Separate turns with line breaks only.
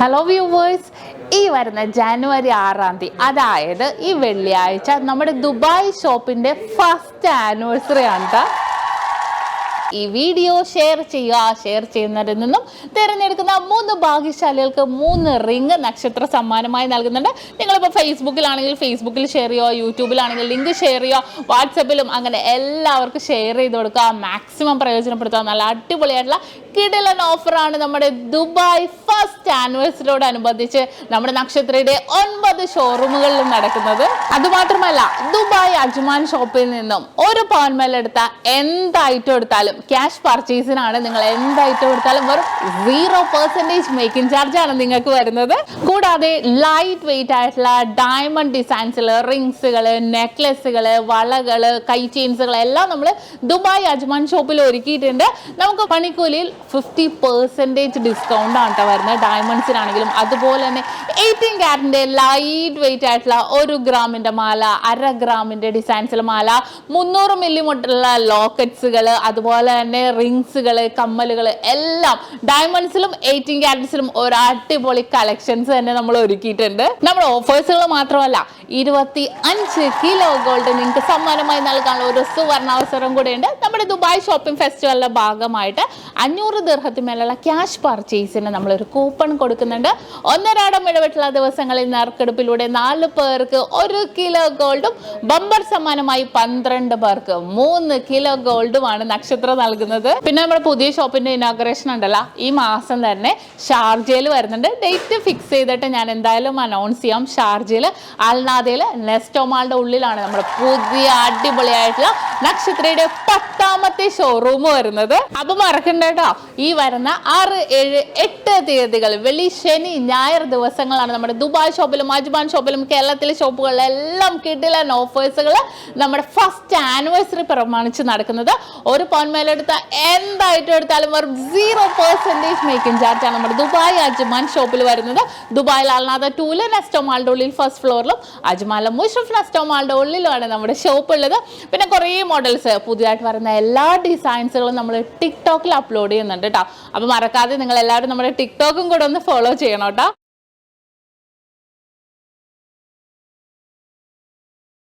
Hello viewers, ഈ വരുന്ന ജനുവരി 6-ാം തീയതി, അതായത് ഈ വെള്ളിയാഴ്ച നമ്മുടെ ദുബായ് ഷോപ്പിന്റെ ഫസ്റ്റ് ആനിവേഴ്സറി ആണ്. ഈ വീഡിയോ ഷെയർ ചെയ്യുന്നതിൽ നിന്നും തിരഞ്ഞെടുക്കുന്ന 3 ഭാഗ്യശാലികൾക്ക് 3 റിംഗ് നക്ഷത്ര സമ്മാനമായി നൽകുന്നുണ്ട്. നിങ്ങളിപ്പോൾ ഫേസ്ബുക്കിലാണെങ്കിൽ ഫേസ്ബുക്കിൽ ഷെയർ ചെയ്യുക, യൂട്യൂബിലാണെങ്കിൽ ലിങ്ക് ഷെയർ ചെയ്യുക, വാട്സപ്പിലും അങ്ങനെ എല്ലാവർക്കും ഷെയർ ചെയ്ത് കൊടുക്കുക. മാക്സിമം പ്രയോജനപ്പെടുത്തുക. നല്ല അടിപൊളിയായിട്ടുള്ള കിടിലൻ ഓഫറാണ് നമ്മുടെ ദുബായ് ഫസ്റ്റ് ആനിവേഴ്സറിയോടനുബന്ധിച്ച് നമ്മുടെ നക്ഷത്രയുടെ 9 ഷോറൂമുകളിലും നടക്കുന്നത്. അതുമാത്രമല്ല, ദുബായ് അജ്മാൻ ഷോപ്പിൽ നിന്നും ഒരു പവൻ മേലെടുത്ത എന്ത് ഐറ്റം എടുത്താലും ക്യാഷ് പർച്ചേസിനാണ്. നിങ്ങൾ എന്ത് ഐറ്റം എടുത്താലും വെറും 0% മേക്കിംഗ് ചാർജ് ആണ് നിങ്ങൾക്ക് വരുന്നത്. കൂടാതെ ലൈറ്റ് വെയിറ്റ് ആയിട്ടുള്ള ഡയമണ്ട് ഡിസൈൻസുകൾ, റിങ്സുകള്, നെക്ലസുകള്, വളകള്, കൈ ചെയിൻസുകൾ എല്ലാം നമ്മൾ ദുബായ് അജ്മാൻ ഷോപ്പിൽ ഒരുക്കിയിട്ടുണ്ട്. നമുക്ക് പണിക്കൂലിയിൽ 50% ഡിസ്കൗണ്ട് ആണ് വരുന്നത്, ഡയമണ്ട്സിനാണെങ്കിലും. അതുപോലെ തന്നെ 18 ക്യാരറ്റിന്റെ ലൈറ്റ് വെയിറ്റ് ആയിട്ടുള്ള 1 ഗ്രാമിന്റെ മാല, 1/2 ഗ്രാമിന്റെ ഡിസൈൻസിലെ മാല, 300 മില്ലി മുട്ടുള്ള ലോക്കറ്റ്സുകൾ, അതുപോലെ തന്നെ റിങ്സുകൾ, കമ്മലുകൾ എല്ലാം ഡയമണ്ട്സിലും 18 ക്യാരറ്റ്സിലും ഒരു അടിപൊളി കളക്ഷൻസ് തന്നെ നമ്മൾ ഒരുക്കിയിട്ടുണ്ട്. നമ്മുടെ ഓഫേഴ്സുകൾ മാത്രമല്ല, 25 കിലോ ഗോൾഡ് നിങ്ങൾക്ക് സമ്മാനമായി നൽകാനുള്ള ഒരു സുവർണാവസരം കൂടെയുണ്ട്. നമ്മുടെ ദുബായ് ഷോപ്പിംഗ് ഫെസ്റ്റിവലിന്റെ ഭാഗമായിട്ട് 500 ദിർഹത്തിന്മേലുള്ള ക്യാഷ് പർച്ചേസിന് നമ്മളൊരു കൂപ്പൺ കൊടുക്കുന്നുണ്ട്. ഒന്നരാടം ഇടവിട്ടുള്ള ദിവസങ്ങളിൽ നറുക്കെടുപ്പിലൂടെ 4 പേർക്ക് 1 കിലോ ഗോൾഡും, ബമ്പർ സമ്മാനമായി 12 പേർക്ക് 3 കിലോ ഗോൾഡുമാണ് നക്ഷത്ര നൽകുന്നത്. പിന്നെ നമ്മുടെ പുതിയ ഷോപ്പിന്റെ ഇനോഗ്രേഷൻ ഉണ്ടല്ലോ, ഈ മാസം തന്നെ ഷാർജയിൽ വരുന്നുണ്ട്. ഡേറ്റ് ഫിക്സ് ചെയ്തിട്ട് ഞാൻ എന്തായാലും അനൗൺസ് ചെയ്യാം. ഷാർജയിൽ അൽനാദയിൽ നെസ്റ്റോമാളുടെ ഉള്ളിലാണ് നമ്മുടെ പുതിയ അടിപൊളിയായിട്ടുള്ള നക്ഷത്രയുടെ 10ാമത്തെ ഷോറൂം വരുന്നത്. അപ്പൊ മറക്കണ്ട കേട്ടോ, ഈ വരുന്ന 6, 7, 8 തീയതികൾ വെള്ളി, ശനി, ഞായർ ദിവസങ്ങളാണ് നമ്മുടെ ദുബായ് ഷോപ്പിലും അജ്മാൻ ഷോപ്പിലും കേരളത്തിലെ ഷോപ്പുകളിലെല്ലാം കിടിലൻ ഓഫേഴ്സുകൾ നമ്മുടെ ഫസ്റ്റ് ആനിവേഴ്സറി പ്രമാണിച്ച് നടക്കുന്നത്. ഒരു പവൻ മേലെടുത്ത എന്തായിട്ടും എടുത്താലും വെറും 0% മേക്കിംഗ് ചാർജ് ആണ് നമ്മുടെ ദുബായ് അജ്മാൻ ഷോപ്പിൽ വരുന്നത്. ദുബായിൽ അൽനാദ 2 നെസ്റ്റോമാളുടെ ഉള്ളിൽ ഫസ്റ്റ് ഫ്ലോറിലും അജ്മാനിലെ മുഷഫ് നെസ്റ്റോമാളുടെ ഉള്ളിലുമാണ് നമ്മുടെ ഷോപ്പ് ഉള്ളത്. പിന്നെ കുറേ മോഡൽസ് പുതിയതായിട്ട് വരുന്ന എല്ലാ ഡിസൈൻസുകളും നമ്മൾ ടിക്ടോക്കിൽ അപ്ലോഡ് ചെയ്യുന്നുണ്ട് കേട്ടോ. അപ്പോൾ മറക്കാതെ നിങ്ങൾ എല്ലാവരും നമ്മുടെ ടിക്ടോക്കും കൂടെ ഒന്ന് ഫോളോ ചെയ്യണം കേട്ടോ.